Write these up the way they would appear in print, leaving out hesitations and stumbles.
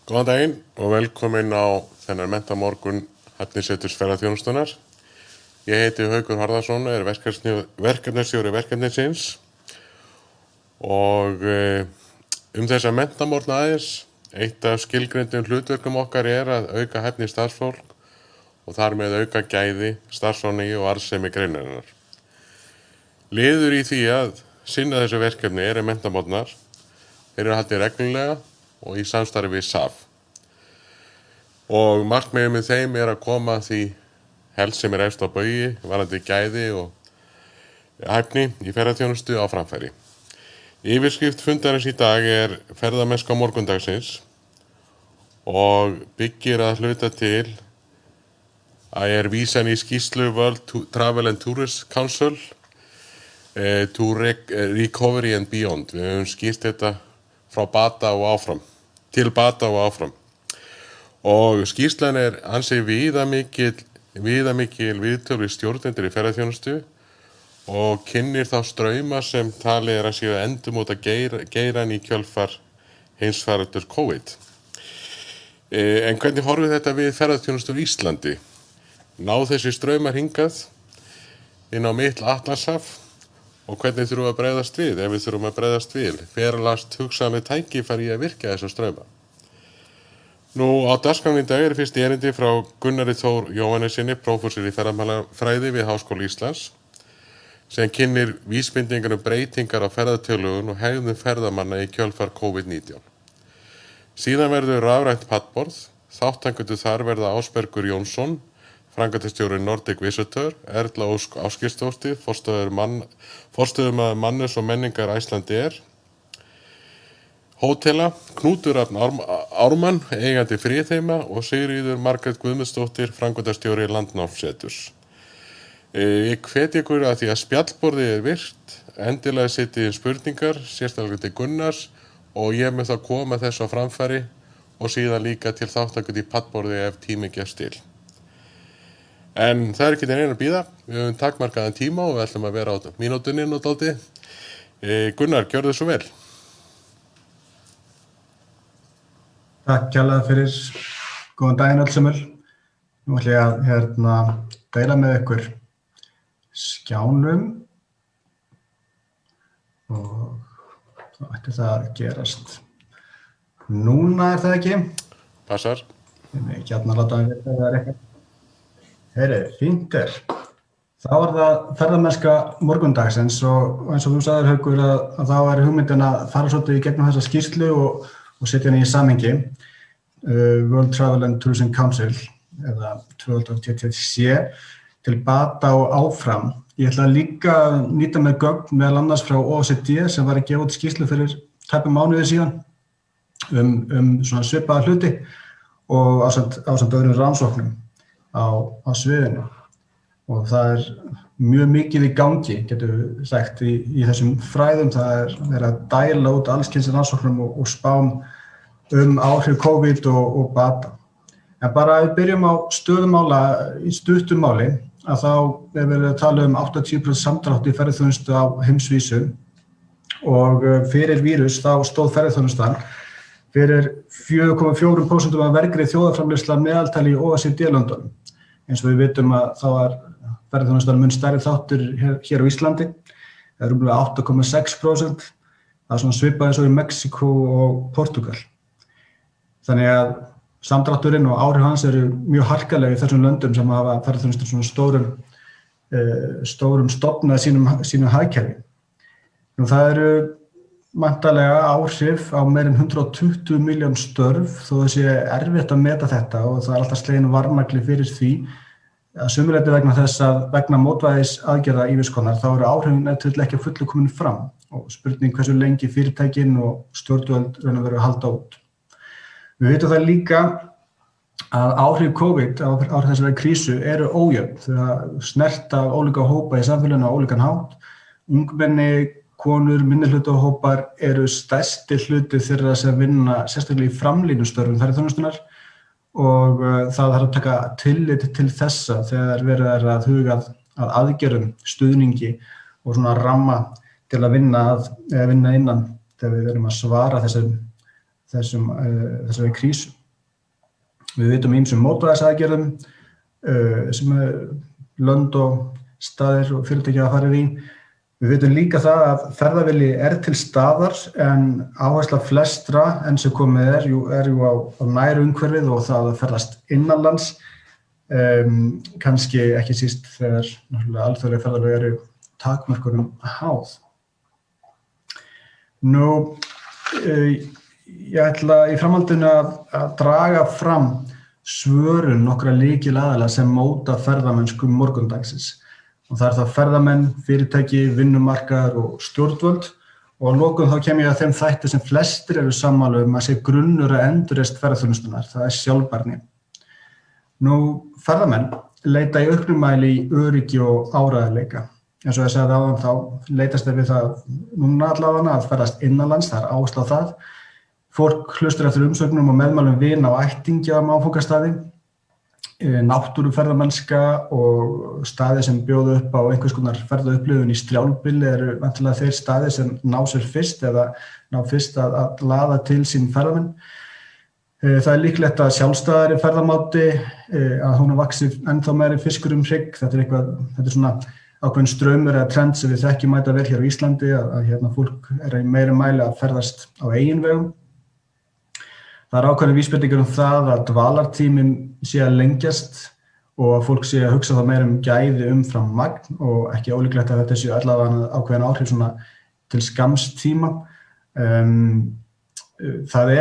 Góðan daginn og velkomin á þennan Menntamorgun Hæfniseturs ferðaþjónustunnar. Ég heiti Haukur Harðarson, er verkefnisstjóri verkefnisins og þessa menntamorgna aðeins. Eitt af skilgreindum hlutverkum okkar er að auka hæfni starfsfólk og þar með auka gæði, starfsánægju og arðsemi greinarinnar. Liður í því að sinna þessu verkefni eru menntamorgnar. Þeir eru haldnir reglulega og í samstarfi við SAF. Og markmiðið með þeim er að koma því helst sem efst á baugi, varðandi gæði og hæfni í ferðaþjónustu á framfæri. Yfirskrift fundarins í dag er ferðamennska morgundagsins og byggir að hluta til að vísan í skýrslu World Travel and Tourist Council to Recovery and Beyond. Við höfum skýrt þetta frá bata og áfram, til bata og áfram. Og skýrslan er ansi viðamikil viðtöl við stjórnendur í ferðaþjónustu og kynnir þá strauma sem talið er að séu endurmóta geiran í kjölfar heimsfaraldurs COVID. En hvernig horfir þetta við ferðaþjónustu á Íslandi? Ná þessi straumar hingað inn á mitt Atlantshaf og hvernig þurfum við að bregðast við? Ef við þurfum að bregðast við, ferlast hugsanleg tækifæri í að virkja þessa strauma. Nú á dagskránni í dag er fyrst erindi frá Gunnari Þór Jóhannessyni, prófessor í ferðamálafræði við Háskóla Íslands, sem kynnir vísbendingar breytingar á ferðatölugun og hegðun ferðamanna í kjölfar COVID-19. Síðan verður rafrænt pallborð, þátttakendur þar verða Ásbergur Jónsson, framkvæmdastjóri Nordic Visitor, Erla Ósk Ásgeirsdóttir, forstöðumaður Mannus og menningar Icelandair, Hótela, Knútur Ármann, eigandi Friðheima og Sigríður Margrét Guðmundsdóttir, framkvæmdastjóri Landnámsseturs. Ég hvet ykkur að því að spjallborðið er virkt, endilega setjið spurningar, sérstaklega til Gunnars og ég mun þá koma þess á framfæri og síðan líka til þátttakendur í pallborði ef tími gefst til. En það er ekki til neina að bíða, við höfum takmarkaðan tíma og við ætlum að vera á mínútunni og dálítið. Gunnar, gjörðu svo vel. Takk kærlega fyrir, góðan daginn öllsumul. Nú ætlum ég að deila með ykkur skjánum og þá ætti það að gerast. Núna er það ekki? Passar. Ég vil ekki að láta að vita það eitthvað. Heyri, fínt er. Þá er það ferðamennska morgundagsins og eins og þú sagðir Haukur að þá er hugmyndin að fara svolítið í gegnum þessa skýrslu og setja henni í samhengi. World Travel and Tourism Council eða 2020 til bata og áfram. Ég ætla líka að nýta með gögn meðal annars frá OECD sem var að gefa út skýrslu fyrir tæpum mánuði síðan svona svipaða hluti og ásamt öðrum rannsóknum á sviðinu. Og það er mjög mikið í gangi, getur við sagt, í þessum fræðum. Það er verið að dæla út alls kyns rannsóknum og spám áhrif COVID og bata. En bara að við byrjum á stöðumála í stuttu máli, að þá er verið að tala 80% samdrátt í ferðaþjónustu á heimsvísu og fyrir vírus þá stóð ferðaþjónustan fyrir 4,4% af vergri þjóðarframleiðslu meðaltali í OECD-löndunum. Eins og við vitum að þá er ferðaþjónustan mun stærri þáttur hér á Íslandi. Það er rúmlega 8,6%. Það er svona svipað eins og í Mexíkó og Portúgal. Þannig að samdrátturinn og áhrif hans eru mjög harkalega í þessum löndum sem hafa ferðaþjónustu svona stórum stofnað sínum hagkerfi. Nú það eru væntanlega áhrif á meira en 120 milljón störf þó það sé erfitt að meta þetta og það er alltaf slegin varnagli fyrir því að sumuleyti vegna þess að vegna mótvægisaðgerða ýmiss konar þá eru áhrifin ef til ekki að fullu komin fram og spurning hversu lengi fyrirtækin og stjórnvöld raun og veru að halda út. Við vitum það líka að áhrif COVID, áhrif þessari krísu eru ójöfn þau snerta ólíka hópa í samfélaginu á ólíkan hátt. Ungmenni, konur, minnihlutahópar eru stærsti hluti þeirra sem vinna sérstaklega í framlínustörfum ferðaþjónustunnar og það þarf að taka tillit til þessa þegar verið er að huga að aðgerðum, stuðningi og svona ramma til að vinna innan þegar við erum að svara þessari krísu. Við vitum ýmsum mótvægisaðgerðum sem lönd og staðir og fyrirtæki hafa farið í. Við vitum líka það að ferðavilji til staðar en áhersla flestra enn sem komið er jú á nærumhverfið og það að ferðast innanlands, kannski ekki síst þegar náttúrulega alþjóðleg ferðalög eru takmörkunum háð. Nú, ég ætla í framhaldinu að draga fram svörun nokkra lykilaðila sem móta ferðamennsku morgundagsins. Og það það ferðamenn, fyrirtæki, vinnumarkaðar og stjórnvöld og að lokum þá kem ég að þeim þætti sem flestir eru sammála að sé grunnur að endurreist ferðaþjónustunnar, það sjálfbærni. Nú, ferðamenn leita í auknum mæli í öryggi og áreiðanleika. Eins og ég sagði áðan þá leitast við það núna allavega að ferðast innanlands, það áhersla á það. Fólk hlustar eftir umsögnum og meðmælum vina og ættingja á áfangastaði. Náttúruferðamennska og staði sem bjóða upp á einhvers konar ferðaupplifun í strjálbýli eru væntanlega þeir staði sem ná sér fyrst eða ná fyrst að laða til sín ferðamenn. Það líklegt að sjálfstæðari ferðamáti að hún vaxið ennþá meiri fiskur hrygg. Þetta er svona ákveðin straumur eða trend sem við þekkjum mæta vel hér á Íslandi að fólk í meiri mæli að ferðast á eigin vegum. Það ákveðin vísbendingar það að dvalartíminn sé að lengjast og að fólk sé að hugsa þá meira gæði umfram magn og ekki ólíklegt að þetta sé allavega ákveðin áhrif svona til skamms tíma. Það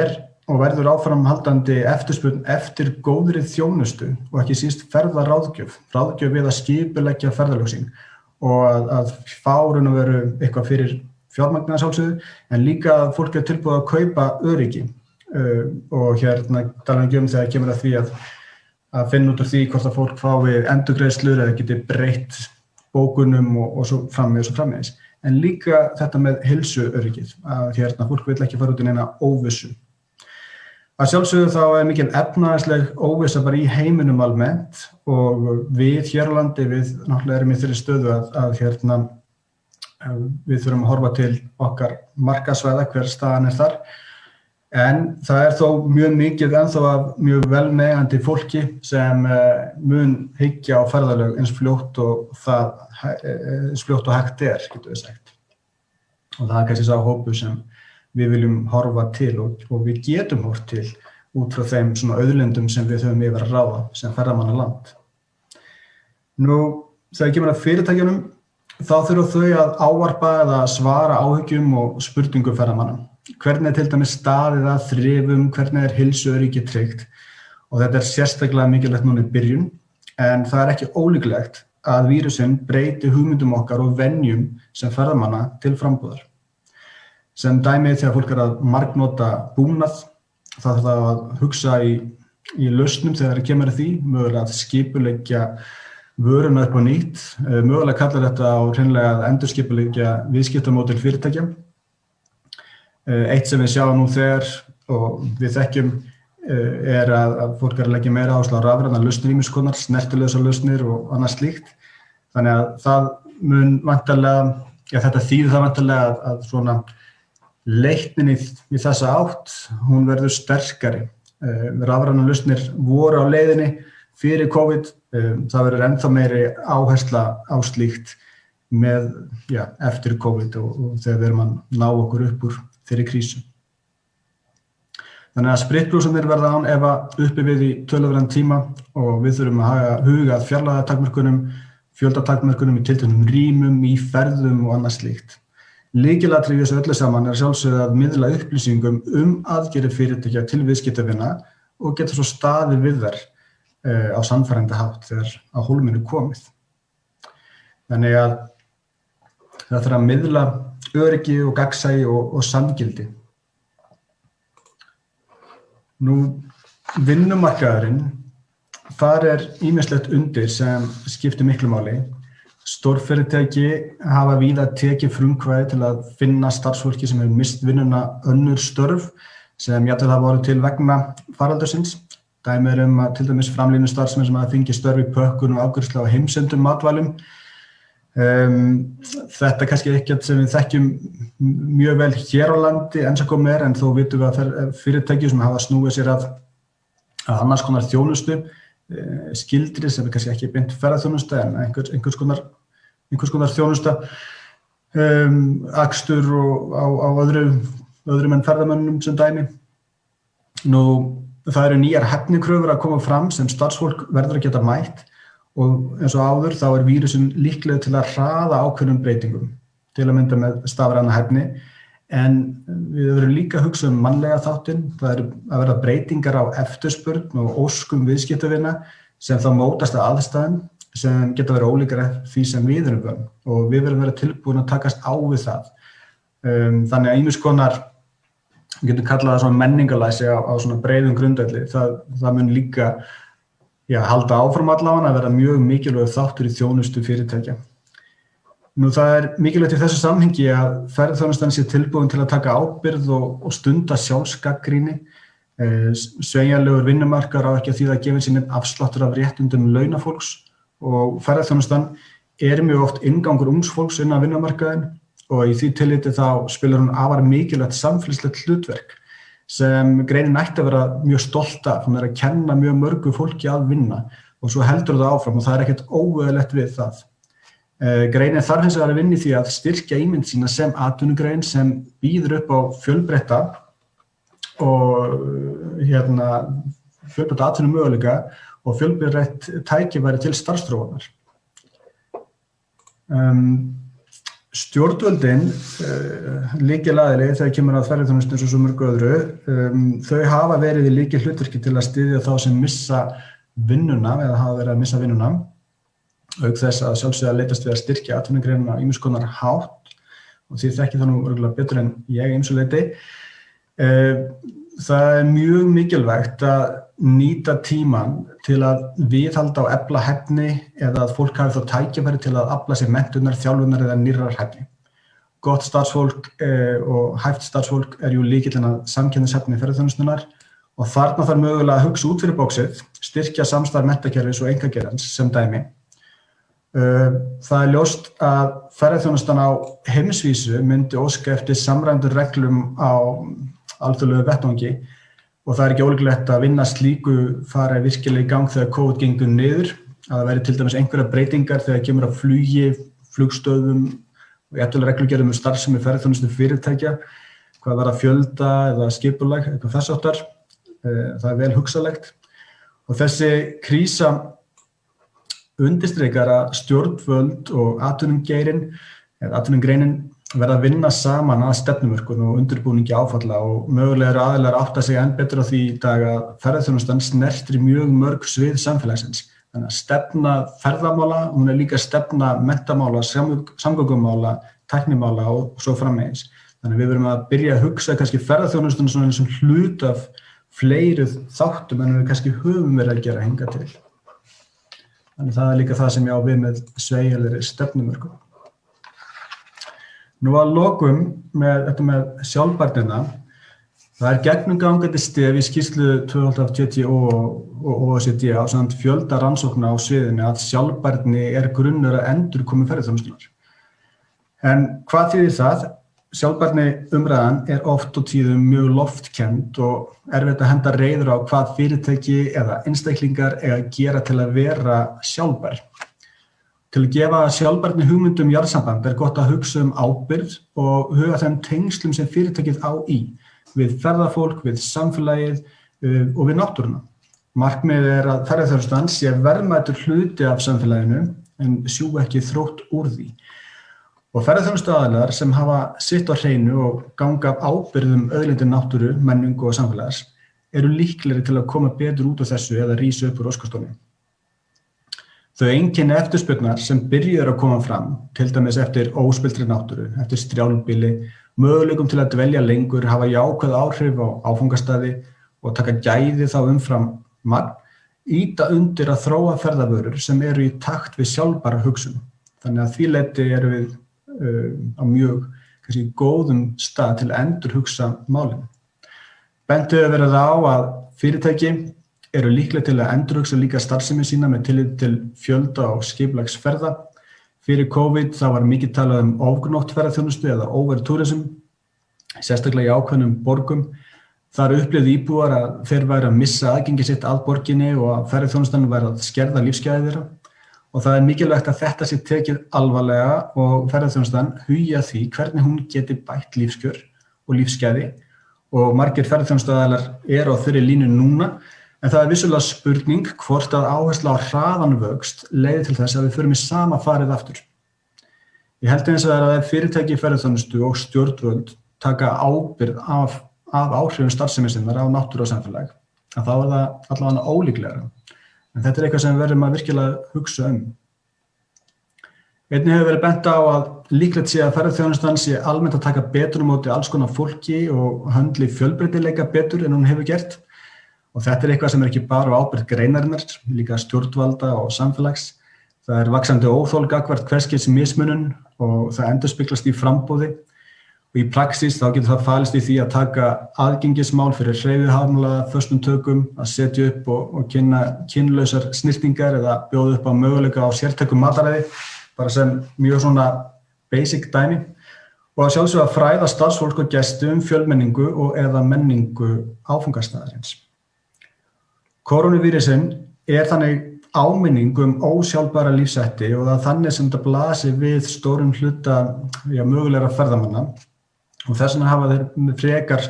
og verður áframhaldandi eftirspurn eftir góðri þjónustu og ekki síst ferðaráðgjöf við að skipuleggja ferðalög sín og að fá raun og veru eitthvað fyrir fjármagn að sjálfsögðu en líka að fólk tilbúið að kaupa öryggi. Og tala þegar kemur að því að finna út úr því hvort að fólk fái endurgreiðslur eða geti breytt bókunum og svo framvegis. En líka þetta með heilsuöryggið, að fólk vill ekki fara út í neina óvissu. Að sjálfsögðu þá mikil efnahagsleg óvissa bara í heiminum almennt og við hér á landi við náttúrulega erum í þeirri stöðu að við þurfum að horfa til okkar markaðsvæða hver staðan þar. En það þó mjög mikið ennþá af mjög velmegandi fólki sem mun hyggja á ferðalög eins fljótt og hægt getur við sagt. Og það kannski sá hópur sem við viljum horfa til og við getum horft til út frá þeim svona auðlindum sem við höfum yfir að ráða sem ferðamannaland. Nú, þegar kemur að fyrirtækjunum, þá þurfa þau að ávarpa eða svara áhyggjum og spurningum ferðamanna. Hvernig til dæmis staðið að þrifum, hvernig heilsuöryggi tryggt og þetta sérstaklega mikilvægt núna í byrjun en það ekki ólíklegt að vírusinn breyti hugmyndum okkar og venjum sem ferðamanna til frambúðar. Sem dæmi þegar fólk að margnota búnað, það þarf að hugsa í lausnum þegar það kemur að því, mögulega að skipuleggja vöruna upp á nýtt, mögulega kallar þetta á hreinlega að endurskipuleggja viðskiptamódel fyrirtækja. Eitt sem við sjáum nú þegar og við þekkjum að fólk að leggja meira áherslu á rafrænar lausnir ýmiss konar, snertilausar lausnir og annað slíkt. Þannig að það mun væntanlega, þetta þýðir það væntanlega að svona leitnin í þessa átt, hún verður sterkari. Rafrænar lausnir voru á leiðinni fyrir COVID, það verður ennþá meiri áhersla á slíkt með eftir COVID og þegar við erum að ná okkur upp úr þeirri krísu. Þannig að spritbrúsanir verða án ef uppi við í töluverðan tíma og við þurfum að huga að fjarlægðartakmörkunum, fjöldatakmörkunum í tilteknum rýmum, í ferðum og annað slíkt. Lykilatriði í þessu öllu saman sjálfsögðu að miðla upplýsingum aðgerðir fyrirtækja til viðskiptavina og geta svo staðið við þær á sannfærandi hátt þegar á hólminu komið. Þannig að það þarf að miðla öryggi og gagnsæi og sanngildi. Nú, vinnumarkaðurinn, þar ýmislegt undir sem skiptir miklu máli. Stórfyrirtæki hafa víða tekið frumkvæði til að finna starfsfólki sem hefur misst vinnuna önnur störf sem jafnvel hafa orðið til vegna faraldursins. Dæmi að til dæmis framlínustarfsmenn sem hafa fengið störf í pökkun og afgreiðslu á heimsendum matvælum. Þetta kannski ekkert sem við þekkjum mjög vel hér á landi enn sem komið en þó vitum við að fyrirtæki sem hafa snúið sér að að annars konar þjónustu, skildri sem kannski ekki beint ferðaþjónusta en einhvers konar þjónusta, akstur og á öðrum en ferðamönnum sem dæmi. Nú, það eru nýjar hæfnikröfur að koma fram sem starfsfólk verður að geta mætt og eins og áður þá vírusinn líklegur til að hraða ákveðnum breytingum, til að mynda með stafræna hæfni, en við verðum líka að hugsa mannlega þáttinn. Það eru að verða breytingar á eftirspurn og óskum viðskiptavina sem þá mótast að aðstæðum sem geta verið ólíkar því sem við erum vön og við verðum að vera tilbúin að takast á við það. Þannig að ýmis konar, við getum kallað það svona menningarlæsi á svona breiðum grundvelli, það mun líka halda áfram allavega að vera mjög mikilvægur þáttur í þjónustu fyrirtækja. Nú það mikilvægt í þessu samhengi að ferðaþjónustan sé tilbúin til að taka ábyrgð og stunda sjálfsgagnrýni. Sveigjanlegur vinnumarkaður á ekki að þýða að gefa sér afsláttur af réttindum launafólks og ferðaþjónustan mjög oft inngangur ungs fólks inn á vinnumarkaðinn og í því tilliti þá spilar hún afar mikilvægt samfélagslegt hlutverk sem greinin ætti að vera mjög stolt af. Hún að kenna mjög mörgu fólki að vinna og svo heldur það áfram og það ekkert óeðlilegt við það. Greinin þarf hins vegar að vinna í því að styrkja ímynd sína sem atvinnugrein sem býður upp á fjölbreytta og fjölbreytta atvinnumöguleika og fjölbreytt tækifæri til starfsþróunar. Stjórnvöldin, lykilaðili þegar kemur að ferðaþjónustu eins og svo mörgu öðru, þau hafa verið í lykilhlutverki til að styðja þá sem missa vinnuna eða hafa verið að missa vinnuna, auk þess að sjálfsögðu að leitast við að styrkja atvinnugreinina á ýmiss konar hátt og því þekki það nú örugglega betur en ég í ýmsu leyti. Það mjög mikilvægt að nýta tímann til að viðhalda og efla hæfni eða að fólk hafi þá tækifæri til að afla sér menntunar, þjálfunar eða nýrrar hæfni. Gott starfsfólk og hæft starfsfólk jú lykillinn að samkeppnishæfni ferðaþjónustunnar og þarna þarf mögulega að hugsa út fyrir bóksið, styrkja samstarf menntakerfis og einkageirans sem dæmi. Það ljóst að ferðaþjónustan á heimsvísu myndi óska eftir samræmdum reglum á alþjóðlegu vettvangi og það ekki ólíklegt að vinna slíku fara virkilega í gang þegar COVID gengur niður, að það væri til dæmis einhverjar breytingar þegar kemur að flugi, flugstöðum og jafnvel reglugerðum starfsemi ferðaþjónustu fyrirtækja, hvað var að fjölda eða skipulag, eitthvað þess háttar. Það vel hugsanlegt og þessi krísa undirstrikar að stjórnvöld og atvinnugreinin verða að vinna saman að stefnumörkun og undirbúningi áfalla og mögulega aðilar átta sig enn betur á því í dag að ferðaþjónustan snertir mjög mörg svið samfélagsins. Þannig að stefna ferðamála, hún líka stefna menntamála, samgöngumála, tæknimála og svo framvegis. Þannig að við verðum að byrja að hugsa kannski ferðaþjónustuna svona eins og hlut af fleiri þáttum en við kannski höfum verið að gera hingað til. Þannig það líka það sem ég á við með sveigjanlegri stefnumörkun. Nú að lokum með sjálfbærnina, það gegnumgangandi stef í skýrslu 2020 og OECD á fjölda rannsókna á sviðinu að sjálfbærni grunnur að endurkomi ferðaþjónustunnar. En hvað þýðir það? Sjálfbærni umræðan oft og tíðum mjög loftkennd og erfitt að henda reiður á hvað fyrirtæki eða einstaklingar eiga að gera til að vera sjálfbær. Til að gefa sjálfbærni hugmyndum jarðsamband gott að hugsa ábyrgð og huga þeim tengslum sem fyrirtækið á í, við ferðafólk, við samfélagið og við náttúruna. Markmiðið að ferðaþjónustan sé verðmætur hluti af samfélaginu en sjú ekki þrótt úr því. Og ferðaþjónustuaðilar sem hafa sitt á hreinu og ganga af ábyrgðum auðlindir náttúru, menningu og samfélags líklegri til að koma betur út af þessu eða rísa upp úr óskastóni. Þau einkenni eftirspurnar sem byrjuðu að koma fram, til dæmis eftir óspilltri náttúru, eftir strjálbýli, möguleikum til að dvelja lengur, hafa jákvæð áhrif á áfangastaði og taka gæði þá umfram magn, ýta undir að þróa ferðavörur sem í takt við sjálfbæra hugsun. Þannig að því leyti við á mjög góðum stað til að endurhugsa málin. Bent hefur verið á að fyrirtæki líklega til að endurhugsa líka starfsemi sína með tilliti til fjölda og skipulagsferða. Fyrir COVID þá var mikið talað ofgnótt ferðaþjónustu eða overtourism, sérstaklega í ákveðnum borgum. Þar upplifðu íbúar að þeir væru að missa aðgengi sitt að borginni og að ferðaþjónustan væri að skerða lífsgæði þeirra. Og það er mikilvægt að þetta sé tekið alvarlega og ferðaþjónustan hugi að því hvernig hún geti bætt lífskjör og lífsgæði. Og margir ferðaþjónustuaðilar eru á þeirri línu núna, en það er vissulega spurning hvort að áhersla á hraðan vöxt leiði til þess að við förum í sama farið aftur. Ég held eins og það að fyrirtæki í ferðaþjónustu og stjórnvöld taka ábyrgð af áhrifum starfsemi sinnar á náttúru og samfélag, að þá er það allavega ólíklegra. En þetta er eitthvað sem við verðum að virkilega hugsa um. Einnig hefur verið bent á að líklegt sé að ferðaþjónustan sé almennt að taka betur á móti alls konar fólki og höndli fjölbreytileika betur en hún hefur gert. Og þetta er eitthvað sem er ekki bara á ábyrgð greinarinnar, líka stjórnvalda og samfélags. Það er vaxandi óþol gagnvart hvers kyns mismunun og það endurspeglast í framboði. Og í praxís þá getur það falist í því að taka aðgengismál fyrir hreyfihamlaða föstum tökum, að setja upp og kynna kynlausar snyrtingar eða bjóða upp á möguleika á sértækum mataræði, bara sem mjög svona basic dæmi. Og að sjálfsögðu að fræða starfsfólk og gesti fjölmenningu og eða menningu áfangastaðarins. Kórónuvírusinn er þannig áminning ósjálfbæra lífshætti og það þannig sem þetta blasir við stórum hluta mögulegra ferðamanna. Og þess vegna hafa þeir frekar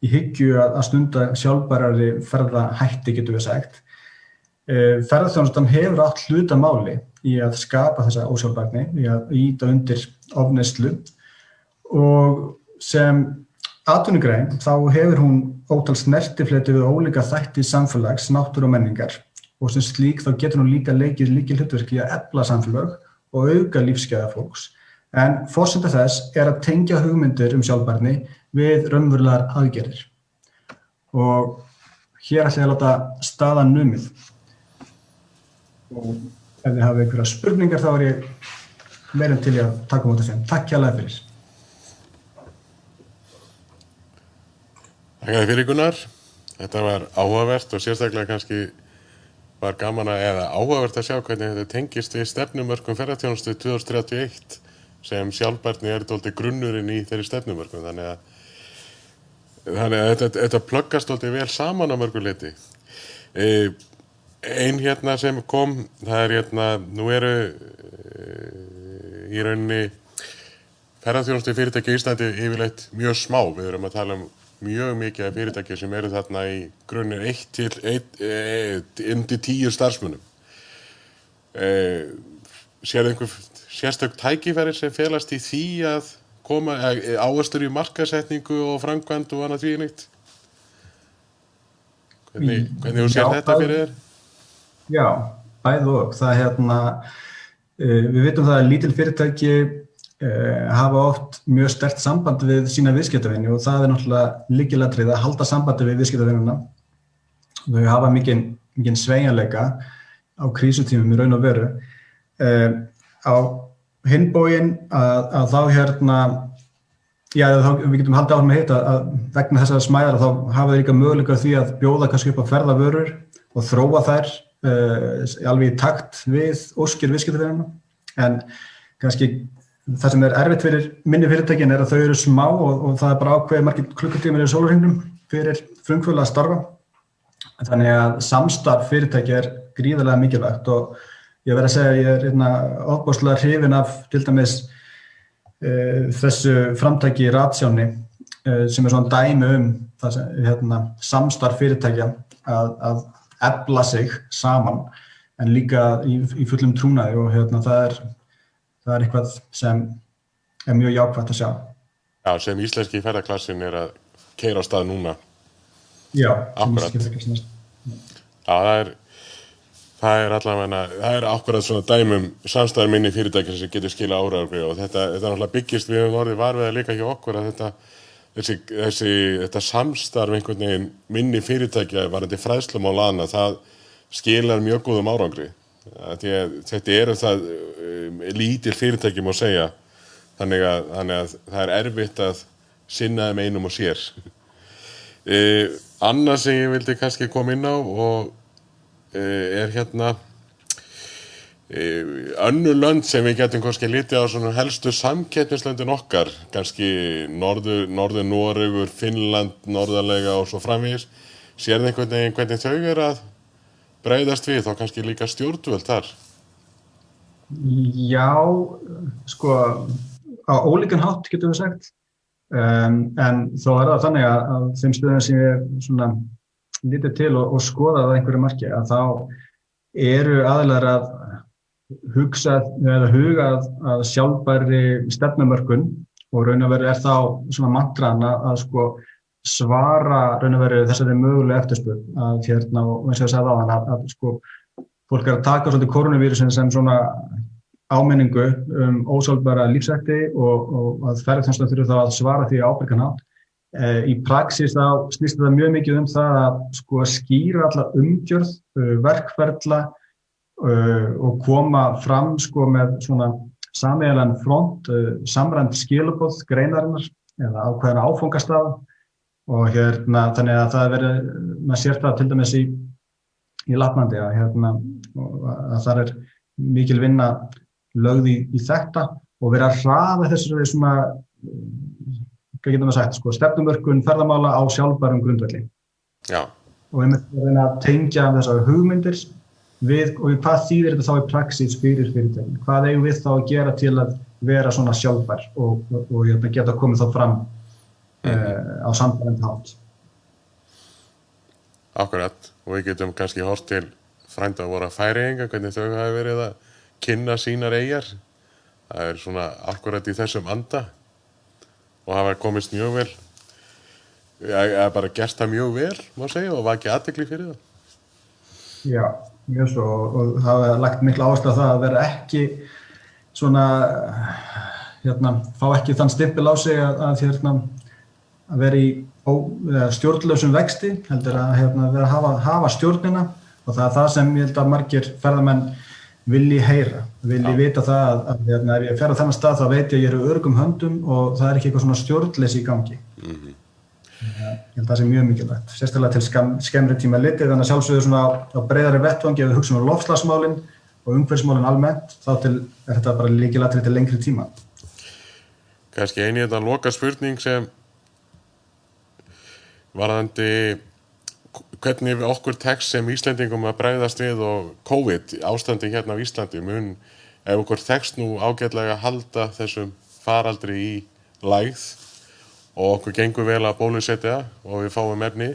í hyggju að stunda sjálfbærari ferðahætti, getum við sagt. Ferðaþjónustan hefur átt hlutamáli í að skapa þessa ósjálfbærni, í að ýta undir ofneyslu og sem atvinnugrein þá hefur hún ótal snertifleti við ólíka þætti samfélags, náttúru og menningar og sem slík þá getur hún líka leikið lykilhlutverk í að efla samfélag og auka lífsgæði fólks. En forsenda þess er að tengja hugmyndir sjálfbærni við raunverulegar aðgerðir. Og hér ætla ég að láta staðan numið. Og ef þið hafa einhverja spurningar þá er ég meira til að taka á móti þeim. Takk kærlega fyrir. Takk fyrir Gunnar. Þetta var áhugavert og sérstaklega kannski var gaman eða áhugavert að sjá hvernig þetta tengist við stefnumörkum ferðaþjónustu 2031. Sem sjálfbærni er dálítið grunnurinn í þeirri stefnumörkum. Þannig að þetta pluggast dálítið vel saman á mörgu leyti. Ein hérna sem kom, það er nú eru í rauninni ferðaþjónustu fyrirtæki í Íslandi yfirleitt mjög smá. Við erum að tala mjög mikið af fyrirtæki sem eru þarna í grunninn 1 til 10 starfsmönnum. Sérðu einhver sérstök tækifæri sem felast í því að koma áherslur í markaðssetningu og framkvæmd og annað því nýtt? Hvernig þú sér þetta fyrir þér? Já, bæði og. Það við vitum það að lítil fyrirtæki hafa oft mjög sterkt samband við sína viðskiptavini og það er náttúrulega lykilatriði að halda sambandi við viðskiptavinina. Þau hafa mikinn sveigjanleika á krísutímum í raun og veru. Á hinn bóginn að þá við getum haldið áfram með hitt að vegna þessara smæðar þá hafa þeir líka möguleika því að bjóða kannski upp á ferðavörur og þróa þær alveg í takt við óskir viðskiptavinina. En kannski það sem er erfitt fyrir minni fyrirtækin er að þau eru smá og það er bara ákveðið margir klukkutímar í sólarhringnum fyrir frumkvöðla að starfa. Þannig að samstarf fyrirtæki er gríðarlega mikilvægt og ég verð að segja að ég er ofboðslega hrifinn af til dæmis þessu framtaki Ratsjáni sem er svona dæmi það sem, samstarf fyrirtækja að efla sig saman en líka í fullum trúnaði og það er eitthvað sem er mjög jákvætt að sjá. Já, sem íslenski ferðaklassin er að keyra á stað núna. Já, akkurat. Já, það er allavega, það er akkurat svona dæmum samstæður minni fyrirtækja sem getur skila árangri og þetta náttúrulega byggist við orðið varfiða líka hjá okkur að þetta samstarf einhvern veginn minni fyrirtækja varðandi fræðslumál annað, það skilar mjög góðum árangri. Þetta eru það lítil fyrirtæki má segja, þannig að það er erfitt að sinna þeim einum og sér. Annað sem ég vildi kannski koma inn á og er önnur lönd sem við getum kannski litið á svona helstu samkeppnislöndin okkar, kannski norður Noregur, Finnland, norðarlega og svo framvegis, sérðu einhvern veginn hvernig þau eru að bregðast við, þá kannski líka stjórnvöld þar? Já, sko, á ólíkan hátt getum við sagt, en þó það þannig að þeim stöðum sem ég svona lítið til og skoðað að einhverju marki, að þá eru aðilar að hugsa eða huga að sjálfbærri stefnumörkun og raun og veru þá svona mantran að sko svara raun og veru þessari mögulegu eftirspurn að og eins og ég sagði áðan að sko fólk að taka svolítið koronavírusin sem svona áminningu ósjálfbæra lífshætti og að ferðaþjónustan þurfi þá að svara því á ábyrgan hátt. Í praxis þá snýst þetta mjög mikið það að sko skýra alla umgjörð, verkferla og koma fram sko með svona sameiginlegan front, samræmd skilaboð greinarinnar eða ákveðna áfangastað og þannig að það maður sér það til dæmis í Lapplandi að þar mikil vinna lögð í þetta og verið að hraða þessari svona, hvað getum við sagt, sko, stefnumörkun ferðamála á sjálfbærum grundvelli. Já. Og einmitt að reyna að tengja þessar hugmyndir við og hvað þýðir þetta þá í praxís fyrir fyrirtækin? Hvað eigum við þá að gera til að vera svona sjálfbær og geta komið þá fram á sambærilegum hátt? Akkurat, og við getum kannski horft til frænda voru Færeyinga, hvernig þau hafa verið að kynna sínar eyjar. Það svona akkurat í þessum anda og hafa komist mjög vel. Eða bara gert það mjög vel, má segja, og vakið athygli fyrir það. Já, mjög svo og hafa lagt mikla áherslu á það að vera ekki svona, fá ekki þann stimpil á sig að vera í stjórnlausum vexti, heldur að vera að hafa stjórnina og það er það sem ég held að margir ferðamenn vilji heyra, vilji vita það að ef ég fer á þennan stað þá veit ég er í öruggum höndum og það er ekki eitthvað svona stjórnleysi í gangi. Ég held að það sé mjög mikilvægt, sérstaklega til skemmri tíma litið, þannig að sjálfsögðu svona á breiðari vettvangi ef við hugsa loftslagsmálin og umhverfismálin almennt, þá er þetta bara lykilatriði til lengri tíma. Kannski eini þetta loka spurning sem varðandi hvernig við okkur tekst sem Íslendingum að bregðast við og COVID ástandi hérna á Íslandi ef okkur tekst nú ágætlega að halda þessum faraldri í lægð og okkur gengur vel að bólusetja og við fáum efni,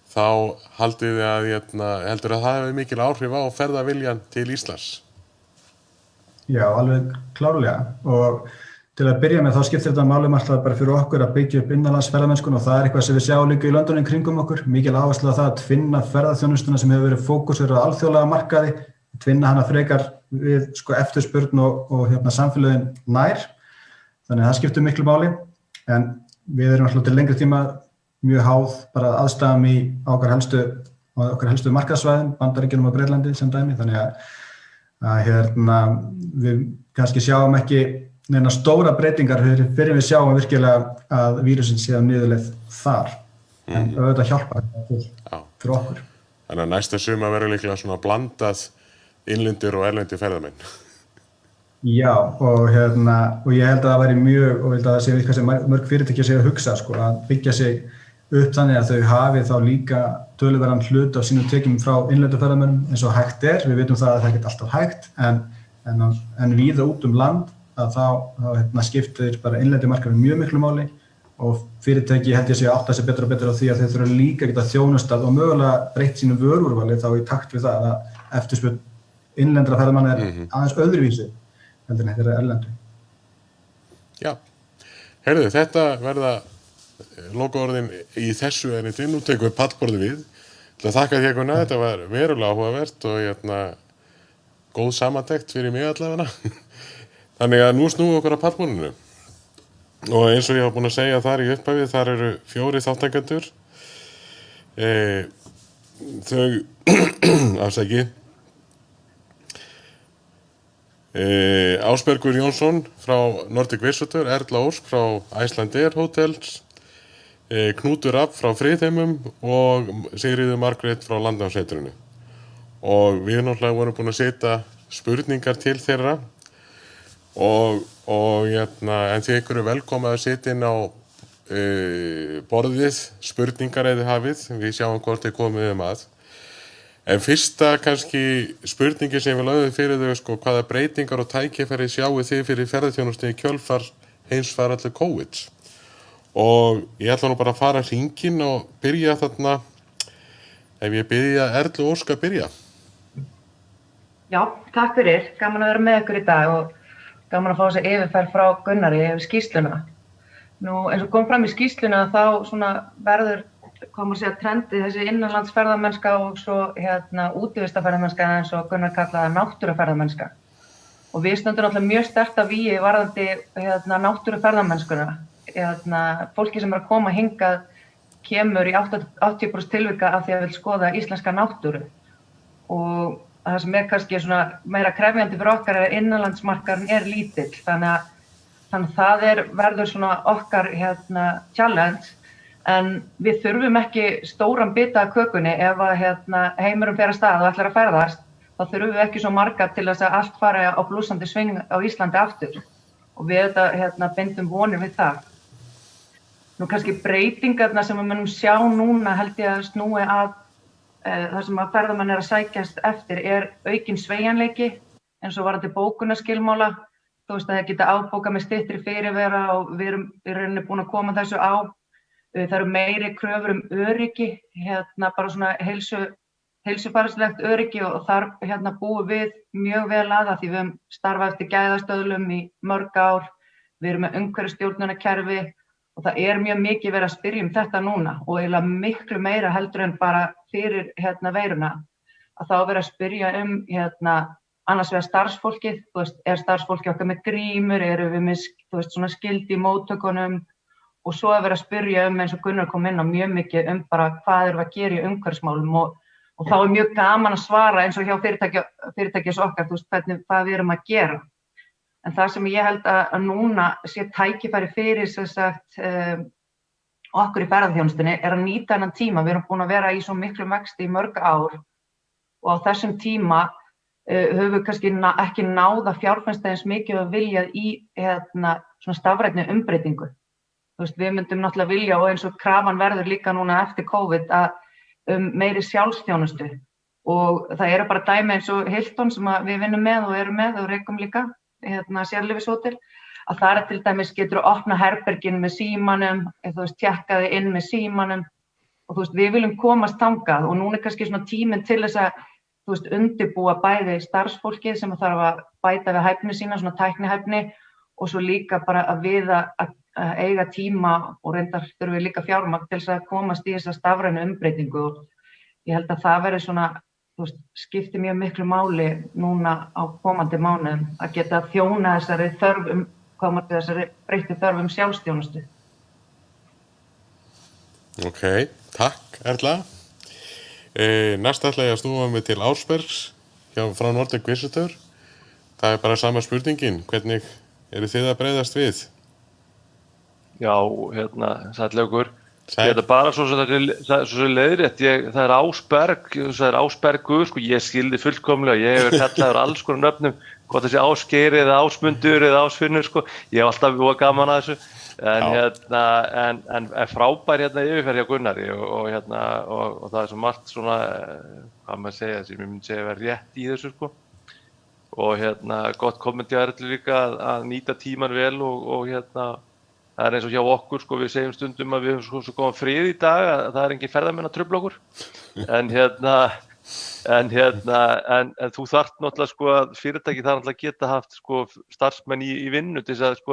þá heldur að það hefur mikil áhrif á ferðaviljan til Íslands. Já, alveg klárlega og til að byrja með þá skiptir þetta máli alltaf bara fyrir okkur að byggja upp innanlandsferðamennskuna og það er eitthvað sem við sjáum líka í löndunum kringum okkur, mikil áhersla á það að tvinna ferðaþjónustuna sem hefur verið fókusur á alþjóðlega markaði, tvinna hana frekar við sko eftirspurn og samfélögin nær, þannig að það skiptir miklu máli. En við erum alltaf til lengri tíma mjög háð bara aðstæðum í okkar helstu markaðssvæðum, Bandaríkjunum og Bretlandi sem dæmi, þannig að við kannski sjáum ekki neina stóra breytingar fyrir við sjáum virkilega að vírusinn sé á niðurleið þar, en auðvitað hjálpa fyrir okkur. Þannig að næsta sumar verður líklega svona blandað innlendir og erlendir ferðamenn. Já, og ég held að það væri mjög, og ég held að það sé eitthvað sem mörg fyrirtæki sé að hugsa, sko, að byggja sig upp þannig að þau hafi þá líka töluverðan hlut á sínum tekjum frá innlendu ferðamönnum eins og hægt er. Við vitum það að það er alltaf hægt, en víða út land að þá skiptir bara innlendi markaðurinn mjög miklu máli og fyrirtæki held ég sé að átta sig betur og betur á því að þau þurfa líka að geta þjónustað og mögulega breytt sínu vörúrvali þá í takt við það að eftirspurn innlendra ferðamanna aðeins öðruvísi heldur en þetta er erlendu. Já, heyrðu, þetta verða lokaorðin í þessu erindi, nú tekum við pallborðið við. Til að þakka þér Gunnar, þetta var verulega áhugavert og góð samantekt fyrir mig allavega. Þannig að nú snúum við okkur að pallborðinu. Og eins og ég hafa búin að segja þar í upphafi, þar eru 4 þátttakendur. Afsakið. Ásbergur Jónsson frá Nordic Visitor, Erla Ósk frá Icelandair Hotels, Knútur Rapp frá Friðheimum og Sigríður Margrét frá Landnámssetrinu. Og við náttúrulega vorum búin að sitja spurningar til þeirra og en þið ykkur velkomið að sitja inn á borðið spurningar eða hafið, við sjáum hvort þið komið að. En fyrsta kannski spurningi sem við lögðum fyrir þau, sko, hvaða breytingar og tækifæri sjáu þið fyrir ferðaþjónustu í kjölfar heimsfaraldur COVID? Og ég ætla nú bara að fara hringinn og byrja þarna, ef ég byrja Erlu Ósk að byrja. Já, takk fyrir. Gaman að vera með ykkur í dag og gaman að fá þessa yfirferð frá Gunnari yfir skýrsluna. Nú, eins og kom fram í skýrsluna þá svona verður, hvað maður segja, trendið þessi innanlandsferðamennska og svo útivistarferðamennska eins og Gunnar kallaði náttúruferðamennska. Og við stöndum náttúrulega mjög sterkt að vígi varðandi náttúruferðamennskuna. Fólki sem er að koma hingað kemur í 80% tilvika af því að vil skoða íslenska náttúru. Og það sem kannski svona meira krefjandi fyrir okkar er að innanlandsmarkaðurinn er lítill, þannig að það verður svona okkar challenge, en við þurfum ekki stóran bita af kökunni ef að heimurinn fer af stað og ætlar að ferðast, þá þurfum við ekki svo marga til þess að allt fari á blúsandi sving á Íslandi aftur og við bindum vonir við það. Nú kannski breytingarna sem við munum sjá núna held ég að snúi að það sem að ferðamenn að sækjast eftir er aukinn sveigjanleiki eins og varðandi bókunarskilmála. Þú veist að það geta afbókað með styttri fyrirvera og við erum í rauninni búin að koma þessu á. Það eru meiri kröfur öryggi, bara svona heilsufarslegt öryggi og þar búum við mjög vel að því við höfum starfað eftir gæðastöðlum í mörg ár. Við erum með umhverfisstjórnunarkerfi og það er mjög mikið verið að spyrja þetta núna og eiginlega miklu meira heldur en bara fyrir veiruna. Að þá verið að spyrja annars vegar starfsfólkið, þú veist, er starfsfólkið okkar með grímur, erum við með, þú veist, svona skildi í móttökunum og svo verið að spyrja eins og Gunnar kom inn á mjög mikið bara hvað erum við að gera í umhverfismálum og þá er mjög gaman að svara eins og hjá fyrirtækis okkar, þú veist, hvað við erum að gera. En það sem ég held að núna sé tækifæri fyrir okkur í ferðaþjónustunni er að nýta þennan tíma. Við erum búin að vera í svo miklum vexti í mörg ár og á þessum tíma höfum við kannski ekki náð að fjárfesta eins mikið og viljað í svona stafrænni umbreytingu. Þú veist, við myndum náttúrulega vilja og eins og krafan verður líka núna eftir COVID að meiri sjálfsþjónustu og það eru bara dæmi eins og Hilton sem við vinnum með og erum með og rekum líka sérleyfishótel, að það til dæmis getur að opna herbergin með símanum, þú veist, tékkaði inn með símanum og þú veist, við viljum komast þangað og núna er kannski svona tíminn til þess að, þú veist, undirbúa bæði starfsfólkið sem þarf að bæta við hæfni sína, svona tæknihæfni og svo líka bara að við að eiga tíma og reyndar þurfum við líka fjármagn til þess að komast í þessa stafrænu umbreytingu og ég held að það verði svona skipti mjög miklu máli núna á komandi mánuðum að geta þjóna þessari þessari breyttu þörf sjálfsþjónustu. Ok, takk Erla. Næst ætla ég að snúa mig til Ásbergs frá Nordic Visitor. Það er bara sama spurningin, hvernig eru þið að bregðast við? Já, sælaugur. Þetta bara svo leiðrétt, það er Ásberg, það er Ásbergur, sko, ég skildi fullkomlega, ég hefur kallaður alls konar nöfnum, hvort þessi Ásgeir eða Ásmundur eða Ásfinnur, sko, ég hef alltaf búið gaman að þessu, en frábær yfirferð hjá Gunnari og það er svo margt svona, hvað maður segja, sem ég myndi segja að vera rétt í þessu, sko, og gott kommentið líka að nýta tíman vel og það er eins og hjá okkur, sko, við segjum stundum að við höfum svo góðan frið í dag að það er engin ferðamenn að trufla okkur. En þú þarft náttúrulega, sko, að fyrirtæki þarf náttúrulega að geta haft, sko, starfsmenn í vinnu til þess að, sko,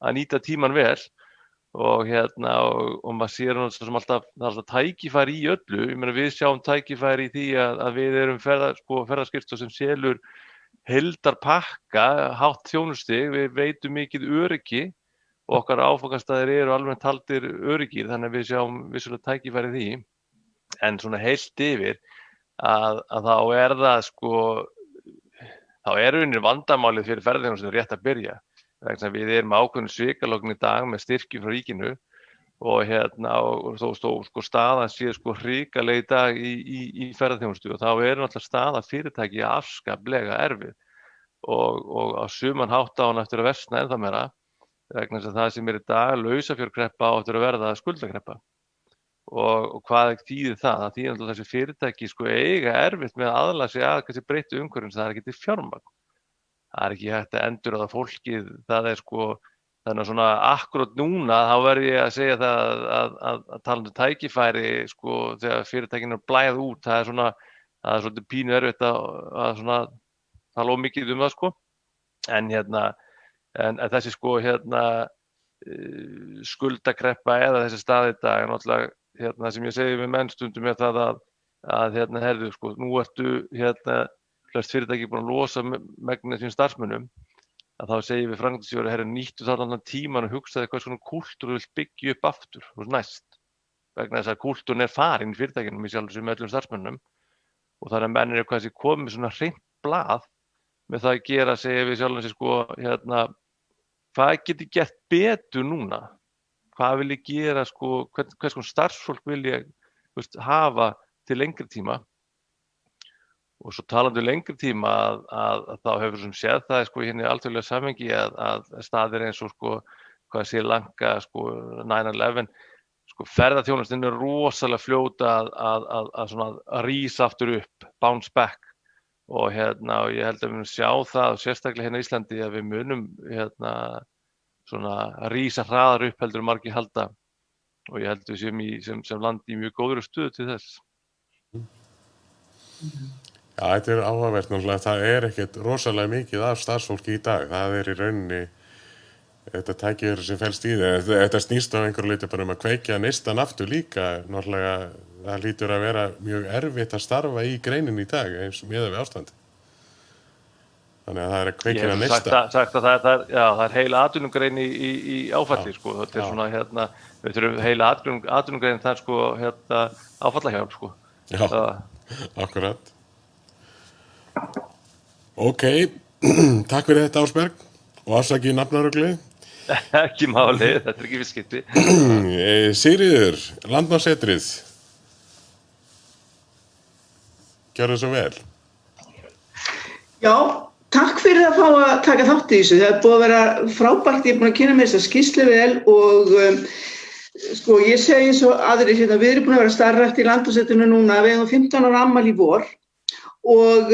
að nýta tíman vel og maður sér náttúrulega sem alltaf, það er alltaf tækifæri í öllu. Ég meina, við sjáum tækifæri í því að við erum ferðaskrifstofa sem selur heildarpakka, hátt þjónustig, við veitum mikið öryggi og okkar áfangastaðir eru alveg taldir öryggir, þannig að við sjáum vissulega tækifæri í því. En svona heilt yfir að þá er það, sko, þá er rauninni vandamálið fyrir ferðaþjónustu rétt að byrja. Vegna að við erum ákveðin svikalogn í dag með styrki frá ríkinu og þó sko staðan sé sko hrikaleg í dag í ferðaþjónustu og þá er náttúrulega staða fyrirtæki afskaplega erfið. og á suman hátt á hann eftir að versna ennþá meira vegna þess að það sem í dag lausafjárkreppa á eftir að verða skuldakreppa. Og hvað þýðir það? Það þýðir náttúrulega þessi fyrirtæki eiga erfitt með að aðlaga sig að þessi breyttu umhverfis, það ekki til fjármagn. Það ekki hægt að endurráða fólkið, það þannig að svona akkurat núna þá verð ég að segja það að talandi tækifæri þegar fyrirtækin blæða út, það svolítið pínu erfitt að svona tala mikið það en þessi skuldakreppa eða þessi staði í dag náttúrulega sem ég segi við menn stundum það að herðu nú ertu flest fyrirtæki búin að losa megnið sínum starfsmönnum að þá segjum við framkvæmdastjóri herru nýttu þarna tíman og hugsaði hvað svona kúltúr þú vilt byggja upp aftur næst vegna þess að kúltúrin farin í fyrirtækinum í sjálfu sér með öllum starfsmönnum og þannig að menn hvað þessi komið svona hreint blað með það að gera segja við sjálfum sér hvað geti gert betur núna? Hvað vil ég gera, hvers konar starfsfólk vil ég hafa til lengri tíma? Og svo talandi lengri tíma að þá hefur sem séð það hérna í alþjóðlega samhengi að staðir eins og hvað Sri Lanka, 9/11, ferðaþjónustin rosalega fljóta að rísa aftur upp, bounce back. Og ég held að við munum sjá það og sérstaklega hérna í Íslandi að við munum svona rísa hraðar upp heldur margir halda og ég held við séum sem land í mjög góðri stöðu til þess. Já, þetta áhugavert náttúrulega, það ekkert rosalega mikið af starfsfólki í dag, það í rauninni þetta tækifæri sem felst í þetta snýst á einhverju leyti bara að kveikja neistan aftur líka, náttúrulega það hlýtur að vera mjög erfitt að starfa í greinin í dag eins og miðað við ástandi. Þannig að það að kveikja neista. Ég hef sagt að það heila atvinnugrein í áfalli, þetta svona við þurfum heila atvinnugrein það áfallahjálp, Já, akkurat. Ok, takk fyrir þetta Ásberg og afsakið nafnaröglið. Ekki máli, þetta ekki viðskipti. Sigríður, Landnámssetrið. Gjörðu svo vel. Já, takk fyrir að fá að taka þátt í þessu. Það búið að vera frábært, ég búin að kynna mér þessa skýrslu vel og ég segi svo aðrir hérna, við erum búin að vera starfrækt í Landnámssetrinu núna, við eigum 15 ára afmæli í vor og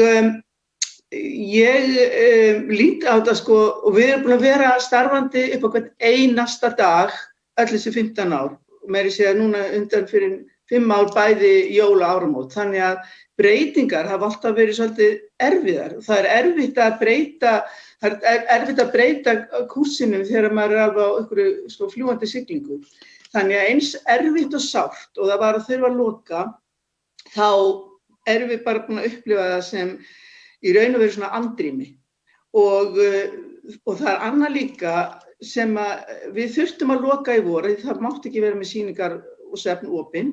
ég lít á þetta og við erum búin að vera starfandi upp á hvern einasta dag öll þessi 15 ár og meiri segja núna undan fyrir 5 ár bæði jóla áramót. Þannig að breytingar hafa alltaf verið svolítið erfiðar. Það erfitt að breyta kúrsinum þegar maður alveg á einhverju fljúgandi siglingu. Þannig að eins erfitt og sárt og það var að þurfa að loka, þá erum við bara búin að upplifa það sem í raun og veru svona andrými. Og það annað líka sem að við þurftum að loka í vor, það mátti ekki vera með sýningar og svefn opin.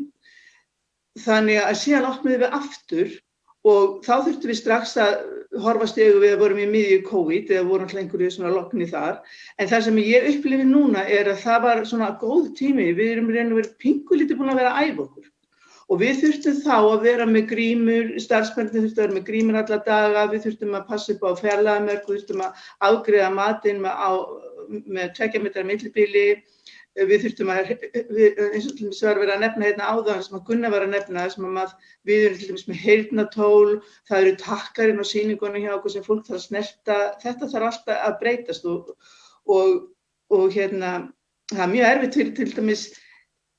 Þannig að síðan opnuðum við aftur og þá þurftum við strax að horfast í augu við að vorum í miðju COVID eða vorum alltaf einhverju svona lokni þar. En það sem ég upplifi núna að það var svona góð tími, við erum raun og veru pingulítið búin að vera að æfa okkur. Og við þurftum þá að vera með grímur, starfsmennirnir þurftu að vera með grímur alla daga, við þurftum að passa upp á fjarlægðarmörk, við þurftum að afgreiða matinn með 2 metra millibili, við þurftum eins og til dæmis var verið að nefna hérna áðan sem að Gunnar var að nefna, við erum til dæmis með heyrnartól, það eru takkarinn á sýningunum hjá okkur sem fólk þarf að snerta, þetta þarf alltaf að breytast og það er mjög erfitt fyrir til dæmis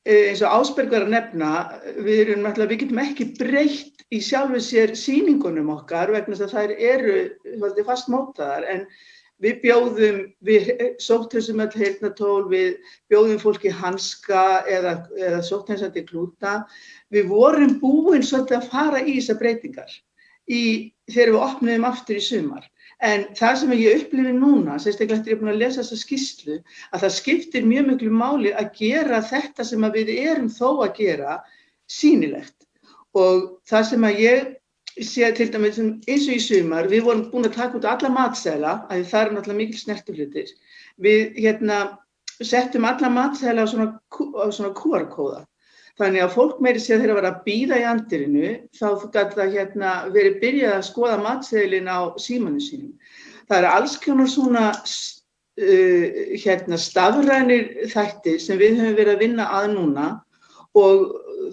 eins og Ásberg var að nefna, við getum ekki breytt í sjálfu sér sýningunum okkar vegna þess að þær eru fastmótaðar en við sótthreinsum öll heyrnartól, við bjóðum fólki hanska eða sótthreinsandi klúta. Við vorum búin svolítið að fara í þessar breytingar þegar við opnuðum aftur í sumar. En það sem ég upplifi núna, sérstaklega eftir ég er búin að lesa þessa skýrslu, að það skiptir mjög miklu máli að gera þetta sem að við erum þó að gera sýnilegt. Og það sem að ég sé til dæmis eins og í sumar, við vorum búin að taka út alla matseðla, að það er náttúrulega mikil snertiflutir. Við settum alla matseðla á svona QR-kóða. Þannig að fólk meiri sé að þeirra var að bíða í andirinu, þá gat það verið byrjað að skoða matseðlinn á símanum sínum. það eru alls konar svona stafrænir þættir sem við höfum verið að vinna að núna og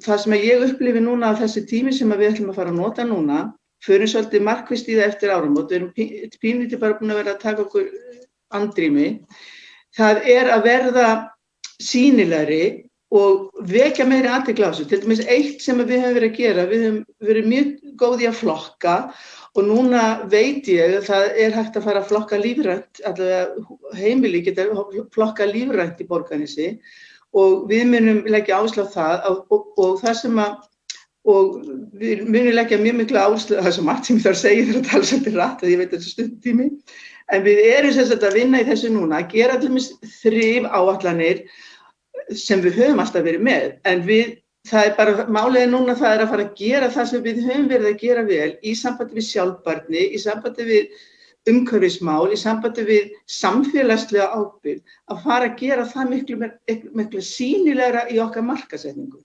það sem ég upplifi núna af þessi tími sem við ætlum að fara að nota núna, förum svolítið markvisst í það eftir áramót, við erum pínlítið bara búin að vera að taka okkur andrými, það er að verða sýnilegri og vekja meiri athygli á þessu. Til dæmis eitt sem við höfum verið að gera, við höfum verið mjög góð í að flokka og núna veit ég að það er hægt að fara að flokka lífrænt, allavega heimili geta flokka lífrænt í Borgarnesi og við munum leggja áherslu á það og það sem að, og við munum leggja mjög mikla áherslu á það sem Martin þarf að segja þegar að tala svolítið rætt, að ég veit þetta er stundtími, en við erum sem sagt að vinna í þessu núna, að gera allir þrif áætlanir sem við höfum alltaf verið með, en það er bara, málið núna það er að fara að gera það sem við höfum verið að gera vel í sambandi við sjálfbærni, í sambandi við umhverfismál, í sambandi við samfélagslega ábyrgð, að fara að gera það miklu sýnilegra í okkar markaðssetningu.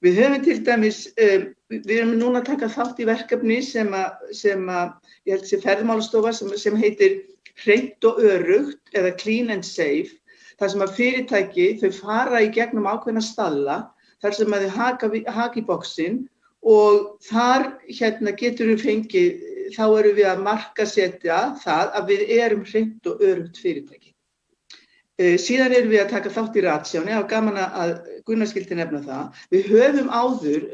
Við höfum til dæmis, við erum núna að taka þátt í verkefni sem ég held sé ferðamálastofa sem heitir Hreint og öruggt eða Clean and Safe, þar sem að fyrirtæki þau fara í gegnum ákveðna staðla, þar sem að þau haka í boxin og þar getur við fengið, þá erum við að markaðssetja það að við erum hreint og öruggt fyrirtæki. Síðan erum við að taka þátt í ratsjáni, það var gaman að Gunnar skildi nefna það. Við höfum áður,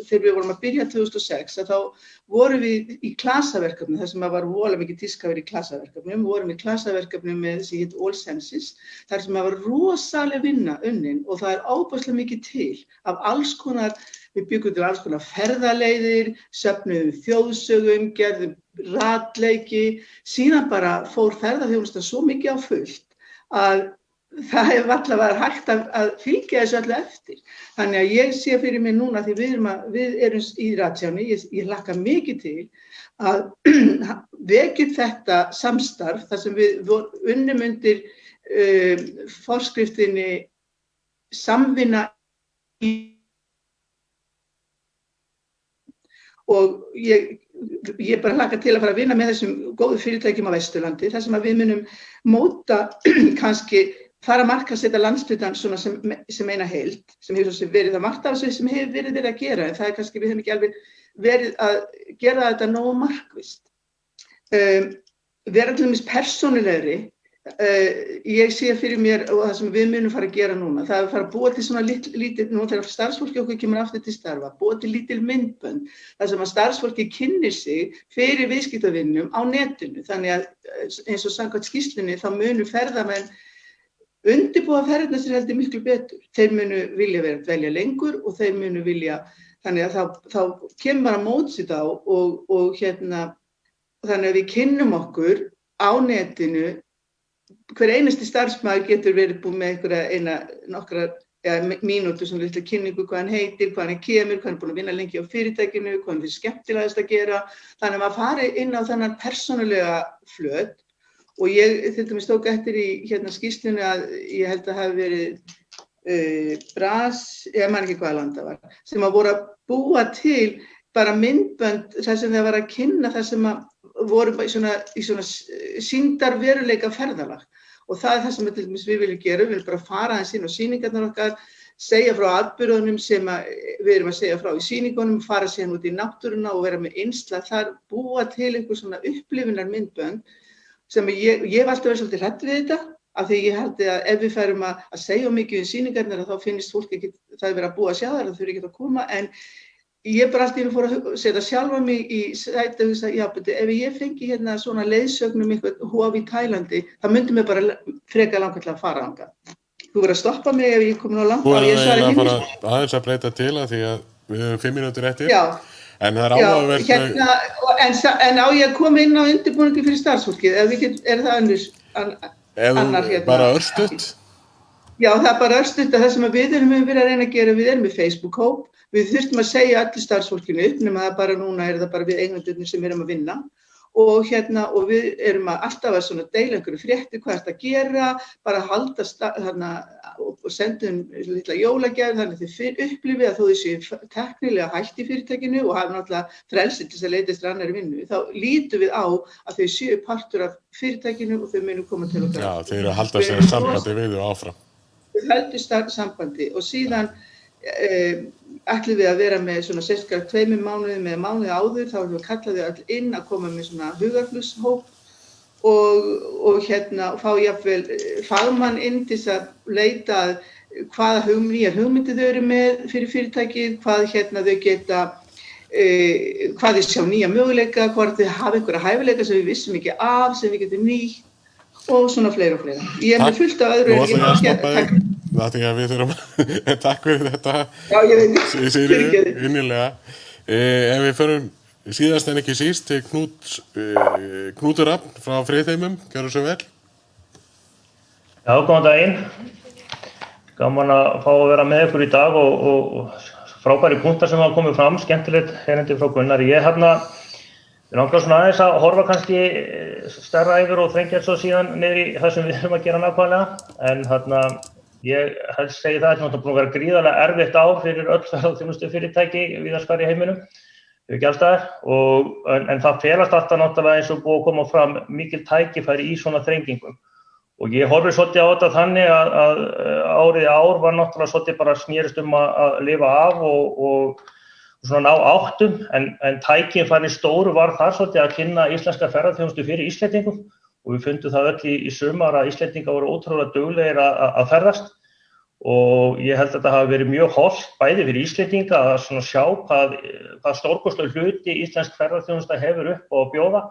þegar við vorum að byrja 2006, að þá vorum við í klasaverkefni, þar sem var voðalega mikið tíska að vera í klasaverkefnum, við vorum í klasaverkefnum með sem hét All Senses, þar sem var rosaleg vinna unnin og það er ábærslega mikið til af alls konar, við byggum til alls konar ferðaleiðir, söfnuðum þjóðsögum, gerðum ratleiki, síðan bara fór ferðaþjónustan svo mikið á fullt að það hefur varla verið hægt að fylgja þessu öllu eftir. Þannig að ég sé fyrir mig núna, því við erum í ratsjáni, ég hlakka mikið til að vekja upp þetta samstarf, þar sem við unnum undir forskriftinni samvinna og ég bara hlakka til að fara að vinna með þessum góðu fyrirtækjum á Vesturlandi, þar sem að við munum móta kannski fara að markaðssetja landshlutann svona sem eina heild, sem hefur svo verið að margt af þessu sem hefur verið að gera, en það er kannski við höfum ekki alveg verið að gera þetta nógu markvisst. Vera til dæmis persónulegri, ég sé fyrir mér og það sem við munum fara að gera núna, það er að fara að búa til svona lítið, nú þegar starfsfólki okkur kemur aftur til starfa, búa til lítil myndbönd, þar sem að starfsfólki kynnir sig fyrir viðskiptavinnum á netinu, þannig að eins og samkvæmt skýrslunni þá munum ferðamenn undirbúa ferðirnar sér heldur miklu betur. Þeir munu vilja dvelja lengur og þeir munu vilja, þannig að þá kemur bara móts í þá og þannig að við kynnum okkur á netinu, hver einasti starfsmaður getur verið búið með nokkra mínútur sem litla kynningu, hvað hann heitir, hvað hann kemur, hvað hann er búin að vinna lengi á fyrirtækinu, hvað hann finnst skemmtilegast að gera, þannig að maður fari inn á þennan persónulega flöt. Og ég til dæmis tók eftir í skýrslunni að ég held að hafi verið ég man ekki hvaða land það var, sem að voru að búa til bara myndbönd þar sem það var að kynna þar sem að voru í svona sýndarveruleika ferðalag. Og það er það sem til dæmis við viljum gera, við viljum bara fara aðeins inn á sýningarnar okkar, segja frá atburðunum sem við erum að segja frá í sýningunum, fara síðan út í náttúruna og vera með innslag þar, búa til einhver svona upplifunar myndbönd sem ég hef alltaf verið svolítið hrædd við þetta, af því ég held að ef við færum að segja mikið sýningarnar þá finnst fólk ekki, það er verið að búa að sjá þar, það þurfi ekki að koma, en ég bara alltaf fór að setja sjálfa mig í sæti og hugsa, já, betur, ef ég fengi svona leiðsögnum eitthvað hóf í Tælandi, það myndi mig bara frekar langar til að fara þangað. Þú verður að stoppa mig ef ég er komin á langt. Þú verður eiginlega bara aðeins að breyta til að því að við höfum 5 mínútur eftir. Já. En það er áhugavert en á ég að koma inn á undirbúningi fyrir starfsfólkið, er það annar bara örstutt? Já, það er bara örstutt að það sem við erum verið að reyna að gera, við erum með Facebook-hóp, við þurftum að segja allir starfsfólkinu upp, nema það bara núna er það bara við eigendurnir sem erum að vinna og við erum alltaf að svona deila einhverju fréttir, hvað er þetta að gera, bara halda og sendum litla jólagjafir þannig að þið upplifið að þó þið séu teknilega hætt í fyrirtækinu og hafa náttúrulega frelsi til þess að leita eftir annarri vinnu, þá lítum við á að þau séu partur af fyrirtækinu og þau munu koma til okkar. Já, þau eru að halda sér sambandi við þau áfram. Við höldum sambandi og síðan ætlum við að vera með svona sérstaklega 2 mánuðum eða mánuði áður, þá erum við kallaði öll inn að koma með svona hugarflugshóp og fá jafnvel fagmann inn til að leita hvaða nýjar hugmyndir þau eru með fyrir fyrirtækið, hvað þau geta, hvað þau sjá nýja möguleika, hvað þau hafa einhverja hæfileika sem við vissum ekki af, sem við getum nýtt og svona fleira og fleira. Ég er með fullt af öðru en ég má það er við þurfum takk fyrir þetta. Já, ég veit. Sigríður, innilega. Ef við förum síðast en ekki síst til Knútur Rafn frá Friðheimum, gjörðu svo vel. Já, góðan daginn. Gaman að fá að vera með ykkur í dag og frábæri punktar sem hafa komið fram, skemmtilegt herindi frá Gunnari. Ég langar svona aðeins að horfa kannski stærra yfir og þrengja svo síðan niður í það sem við erum að gera nákvæmlega. En ég helst segi það að þetta er búin að vera gríðarlega erfitt ár fyrir öll ferðaþjónustufyrirtæki víðast hvar í heiminum, ekki alls staðar, en það felast alltaf náttúrulega eins og búið að koma fram mikil tækifæri í svona þrengingum. Og ég horfi svolítið á þetta þannig að árið í ár var náttúrulega svolítið bara snerist að lifa af og svona ná áttum, en tækifæri stóru var þar svolítið að kynna íslenska ferðaþjónustu fyrir Íslendingum. Og við fundum það öll í sumar að Íslendingar voru ótrúlega duglegir að ferðast og ég held að þetta hafi verið mjög hollt bæði fyrir Íslendinga að svona sjá hvað stórkostlegur hluti íslensk ferðaþjónusta hefur upp og bjóða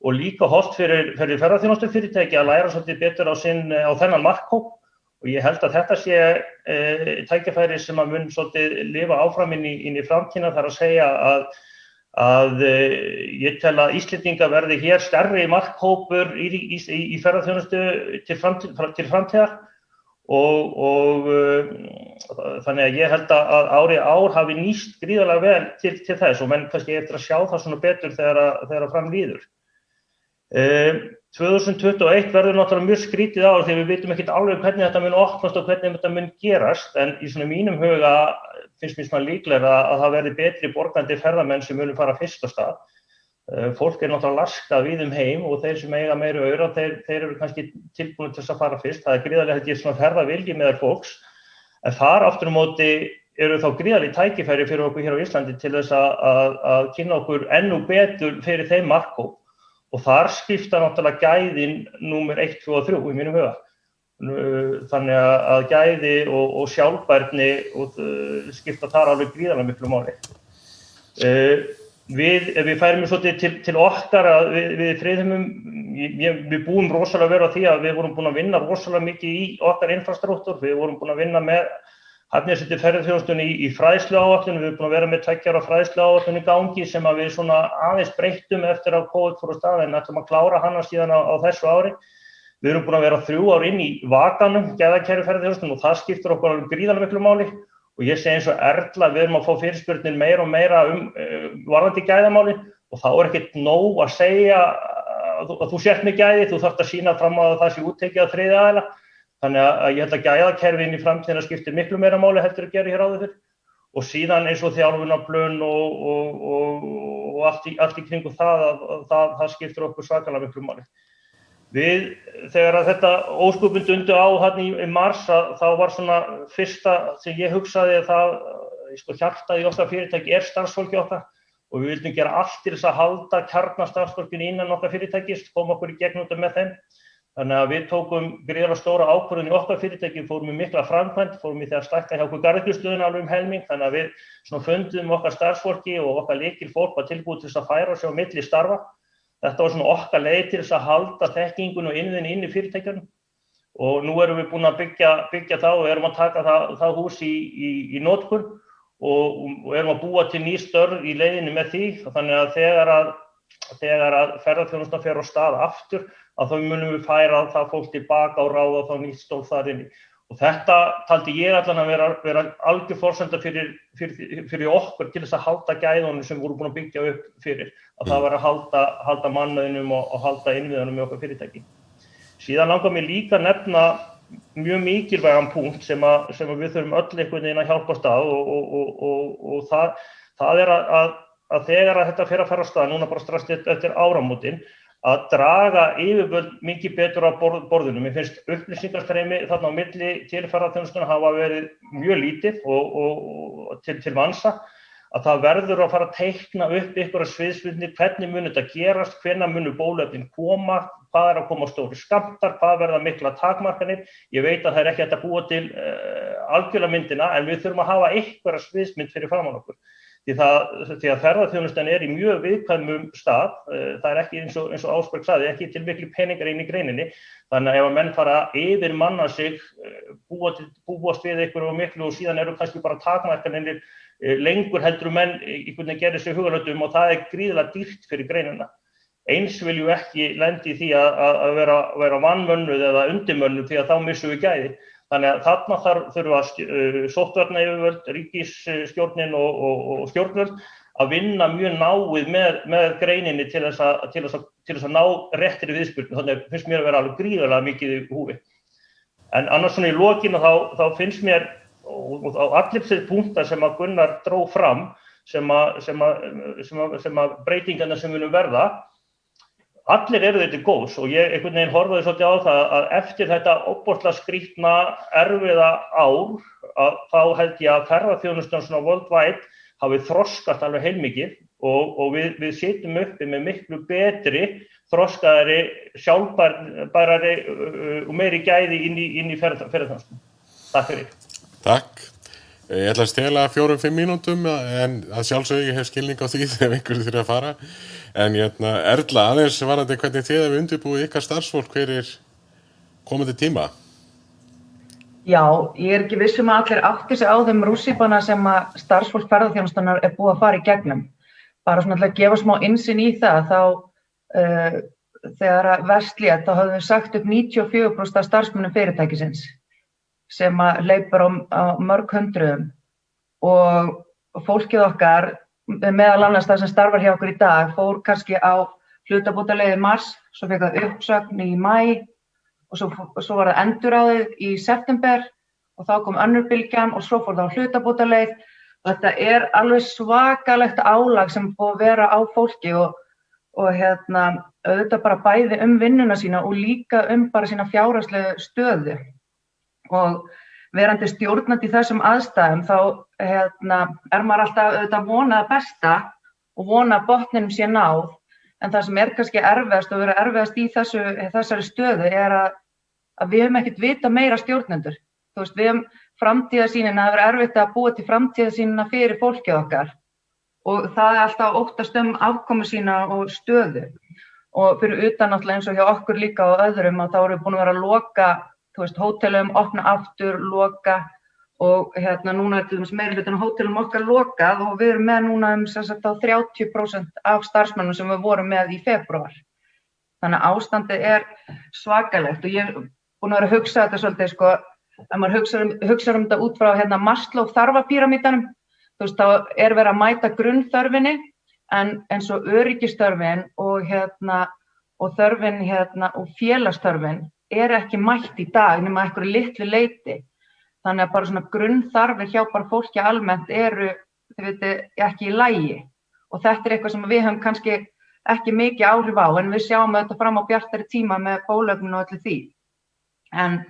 og líka hollt fyrir ferðaþjónustufyrirtæki að læra svolítið betur á þennan markhóp og ég held að þetta sé tækifæri sem að mun svolítið lifa áfram inn í framtíðina, þar að segja að ég tel að Íslendingar verði hér stærri markhópur í ferðaþjónustu til framtíðar og þannig að ég held að árið ár hafi nýst gríðarlega vel til þess og menn kannski eftir að sjá það svona betur þegar fram líður. 2021 verður náttúrulega mjög skrítið ár þegar við vitum ekkert alveg hvernig þetta mun opnast og hvernig þetta mun gerast, en í svona mínum huga finnst mér svona líklega að það verði betri borgandi ferðamenn sem munu fara fyrst á stað. Fólk er náttúrulega laskað víð heim og þeir sem eiga meiri aura, þeir eru kannski tilbúin til þess að fara fyrst. Það er gríðarlega svona ferðavilji meðal fólks, en þar aftur á móti eru þá gríðarleg tækifæri fyrir okkur hér á Íslandi til þess að kynna okkur enn betur fyrir þeim markhóp. Og þar skipta náttúrulega gæðin númer 1, 2 og 3 í mínum huga. Þannig að gæði og sjálfbærni skipta þar alveg gríðarlega miklu máli. Ef við færum svolítið til okkar við Friðheimum, við búum rosalega vel á því að við vorum búin að vinna rosalega mikið í okkar infrastruktúr, við vorum búin að vinna með Hafnarsetur ferðaþjónustunni í fræðsluáætlun, við erum búin að vera með 2 ára fræðsluáætlun í gangi sem að við svona aðeins breyttum eftir að COVID fór á stað en ætlum að klára hana síðan á þessu ári. Við erum búin að vera 3 ár inn í vakanum, gæðakerfi ferðaþjónustunni og það skiptir okkur alveg gríðarlega miklu máli. Og ég segi eins og Erla, við erum að fá fyrirspurnir meira og meira varðandi gæðamálin og þá er ekkert nóg að segja að þú sért með gæði, þú þarft að sýna fram að það sé úttekið af þriðja aðila. Þannig að ég held að gæðakerfin í framtíðina skiptir miklu meira máli heldur að gera hér áður fyrr. Og síðan eins og þjálfunarplön og allt í kringum það skiptir okkur svakalega miklu máli. Þegar að þetta ósköpun dundu á hann í mars þá var svona fyrsta sem ég hugsaði hjartað í okkar fyrirtæki starfsfólki okkar og við vildum gera allt til þess að halda kjarnastarfsfólkinu innan okkar fyrirtækis, koma okkur í gegnum þetta með þeim. Þannig að við tókum gríðarlega stóra ákvörðun í okkar fyrirtæki, fórum í mikla framkvæmd, fórum í því að stækka hjá okkur garðyrkjustöðina alveg helming, þannig að við fundum okkar starfsfólki og okkar lykilfólk var tilbúið til þess að færa sig á milli starfa. Þetta var svona okkar leið til þess að halda þekkingun og innviðina inn í fyrirtækjunum og nú erum við búin að byggja það og erum að taka það hús í notkun og erum að búa til ný störf í leiðinni með því, þannig að þegar að ferðaþjónustan fer á stað aftur að þá munum við færa það fólk tilbaka og ráða þá nýtt stól þar inni. Og þetta taldi ég allan að vera algjör forsenda fyrir okkur til þess að halda gæðunum sem voru búin að byggja upp fyrir. Að það var að halda mannauðnum og halda innviðunum í okkar fyrirtæki. Síðan langar mér líka að nefna mjög mikilvægan punkt sem við þurfum öll einhvern veginn að hjálpast að og það er að þegar þetta fer að fara af stað, núna bara strax eftir áramótin, að draga yfirvöld mikið betur á borðinu. Mér finnst upplýsingarstreymi þarna á milli til ferðaþjónustunnar hafa verið mjög lítið og til vansa, að það verður að fara að teikna upp einhverja sviðsmyndir, hvernig mun þetta gerast, hvenær munu bóluefnin koma, hvað að koma stóri skammtar, hvað verða mikla takmarkanir. Ég veit að það ekki hægt að búa til algjörlega myndina, en við þurfum að hafa einhverja sviðsmynd fyrir framan okkur. Því að ferðaþjónustan í mjög viðkvæmum stað, það ekki eins og Ásberg sagði, ekki til miklu peningar inn í greininni, þannig að ef menn fara yfirmanna sig, búast við einhverju miklu og síðan eru kannski bara takmarkanir lengur heldur menn einhvern veginn gerir sig hugarlöndum og það gríðarlega dýrt fyrir greinina. Eins viljum ekki lendi í því að vera vanmönnuð eða undirmönnuð því að þá missum við gæði. Þannig að þarna þurfa sóttvarnayfirvöld, ríkisstjórnin og stjórnvöld að vinna mjög náið með greininni til þess að ná réttri viðspyrnu. Þannig finnst mér að vera alveg gríðarlega mikið í húfi. En annars svona í lokinu þá finnst mér og allir þessi punktar sem að Gunnar dró fram sem að breytingarnar sem viljum verða, allir eru þetta góðs og ég einhvern veginn horfaði svolítið á það að eftir þetta ofboðslega skrýtna erfiða ár að þá held ég að ferðaþjónustan svona worldwide hafi þroskast alveg heilmikið og við sitjum uppi með miklu betri, þroskaðari, sjálfbærari og meiri gæði inn í ferðaþjónustan. Takk fyrir. Takk. Ég ætla að stela 4-5 mínútum en að sjálfsögðu ég hef skilning á því þegar einhverju þurfa að fara. En Erla, aðeins varðandi hvernig þið hefur undirbúið ykkar starfsfólk fyrir komandi tíma? Já, ég ekki viss að allir átti sig á þeim rússíbana sem að starfsfólk ferðaþjónustunnar búið að fara í gegnum. Bara svona til að gefa smá innsýn í það, þá þegar að verst lét, þá höfðum við sagt upp 94% af starfsmönnum fyrirtækisins sem að hleypur á mörg hundruðum og fólkið okkar, meðal annars það sem starfar hjá okkur í dag, fór kannski á hlutabótaleið í mars, svo fekk það uppsögn í maí og svo var það endurráðið í september og þá kom önnur bylgjan og svo fór það á hlutabótaleið. Þetta alveg svakalegt álag sem búið að vera á fólki og auðvitað bara bæði vinnuna sína og líka bara sína fjárhagslegu stöðu. Og verandi stjórnandi í þessum aðstæðum þá maður alltaf auðvitað vona það besta og vona að botninum sé náð, en það sem kannski erfiðast og vera erfiðast í þessari stöðu að við höfum ekkert vita meira stjórnendur. Þú veist, við höfum framtíðarsýnina, það verður erfitt að búa til framtíðarsýnina fyrir fólkið okkar og það alltaf óttast afkomu sína og stöðu. Og fyrir utan náttúrulega eins og hjá okkur líka og öðrum að þá erum við búin að vera að loka hótelum, opna aftur, loka og núna til dæmis meirihlutinn á hótelum okkar lokað og við erum með núna á 30% af starfsmönnum sem við vorum með í febrúar. Þannig að ástandið svakalegt og ég búin að vera að hugsa þetta svolítið ef maður hugsar þetta út frá Maslow þarfapíramídanum, þú veist þá verið að mæta grunnþörfinni en svo öryggisþörfin og þörfin og félagsþörfin ekki mætt í dag nema einhverju litlu leyti. Þannig að bara svona grunnþarfir hjá bara fólki almennt ekki í lagi. Og þetta eitthvað sem við höfum kannski ekki mikið áhrif á, en við sjáum þetta fram á bjartari tíma með bóluefninu og öllu því. En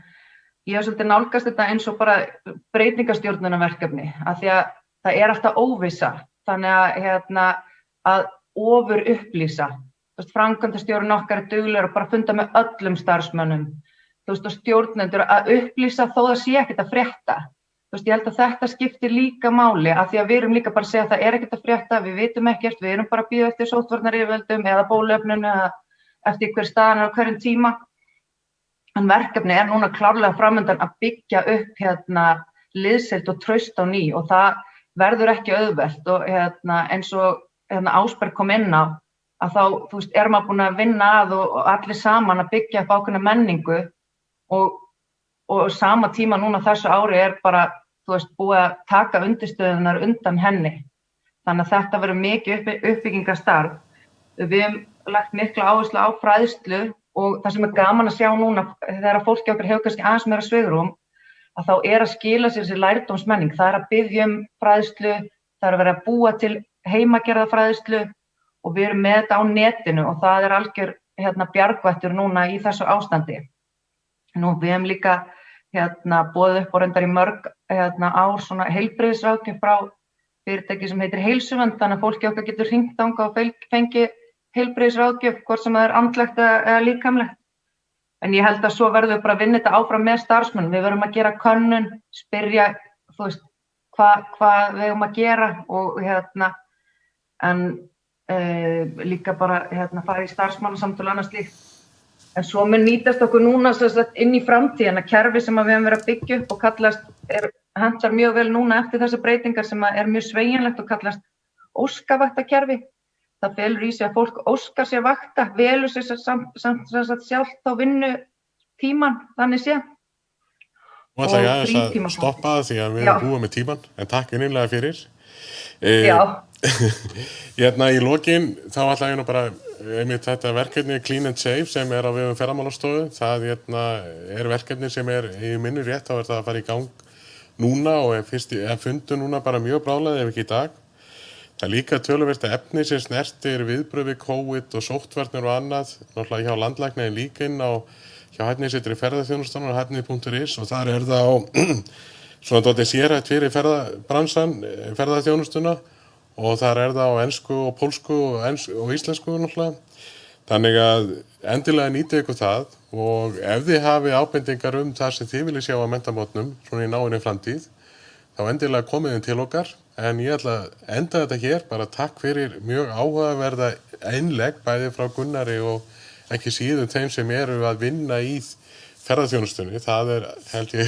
ég hef svolítið nálgast þetta eins og bara breytingastjórnunarverkefni, af því að það alltaf óvissa. Þannig að ofur upplýsa. Framkvæmdastjórinn okkar duglegur og bara funda með öllum starfsmönnum. Og stjórnendur að upplýsa þó það sé ekkert að frétta. Ég held að þetta skiptir líka máli af því að við erum líka bara að segja að það ekkert að frétta, við vitum ekkert, við erum bara að bíða eftir sóttvarnayfirvöldum eða bóluefninu eða eftir hver staðan á hverjum tíma. En verkefni núna klárlega framundan að byggja upp liðsheild og traust á ný og það verður ekki auðvelt og eins og Ásberg kom inn á að þá, þú veist, maður búin að vinna að og allir saman að byggja upp ákveðna menningu og og sama tíma núna þessu ári bara, þú veist, búið að taka undirstöðunar undan henni. Þannig að þetta verður mikið uppbyggingarstarf. Við höfum lagt mikla áherslu á fræðslu og það sem gaman að sjá núna þegar fólki okkar hefur kannski aðeins meira svigrúm, að þá að skila sér þessi lærdómsmenning. Það að biðja fræðslu, það að vera að búa til heimagerða fræðslu og við erum með þetta á netinu og það algjör bjargvættur núna í þessu ástandi. Nú við höfum líka boðið upp og reyndar í mörg ár svona heilbrigðisráðgjöf frá fyrirtæki sem heitir Heilsuvernd, þannig að fólki okkar getur hringt þangað og fengið heilbrigðisráðgjöf, hvort sem það líkamlegt eða líkamlegt. En ég held að svo verðum við bara að vinna þetta áfram með starfsmönnum. Við verðum að gera könnun, spyrja, þú veist, hvað við höfum að gera og en líka bara fara í starfsmannasamtöl og annað slíkt. En svo mun nýtast okkur núna inn í framtíðina kerfi sem við höfum verið að byggja upp og kallast, hentar mjög vel núna eftir þessar breytingar sem mjög sveigjanlegt og kallast óskavaktakerfi. Það felur í sig að fólk óskar sér vakta, velur sér samt sjálft á vinnutíman, þannig sé. Nú ætla ég að stoppa það því að við erum búið með tíman, en takk innilega fyrir. Já. Í lokin þá ætla ég nú bara einmitt þetta verkefni Clean and Safe sem á vegum Ferðamálastofu. Það verkefni sem í minni rétt, þá það að fara í gang núna og fundu núna bara mjög bráðlega ef ekki í dag. Það líka töluvert efni sem snertir viðbrögð við COVID og sóttvarnir og annað, náttúrulega hjá landlækni en líka inn á hjá Hæfnisetri ferðaþjónustunnar og hæfni.is og þar það á svona dálítið sérhæft fyrir ferðabransan, ferðaþjónustuna og þar það á ensku og pólsku og íslensku náttúrulega. Þannig að endilega nýtið ykkur það og ef þið hafið ábendingar það sem þið viljið sjá á menntamótnum svona í náinni framtíð, þá endilega komið til okkar. En ég ætla að enda þetta hér, bara takk fyrir mjög áhugaverða innlegg bæði frá Gunnari og ekki síður þeim sem eru að vinna í ferðaþjónustunni. Það held ég,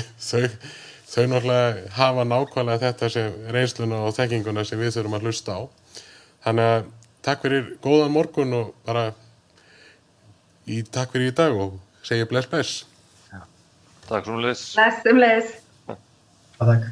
þau náttúrulega hafa nákvæmlega þetta sem reynsluna og þekkinguna sem við þurfum að hlusta á. Þannig að takk fyrir góðan morgun og bara takk fyrir í dag og segi bless. Takk sömuleiðis. Bless. Takk.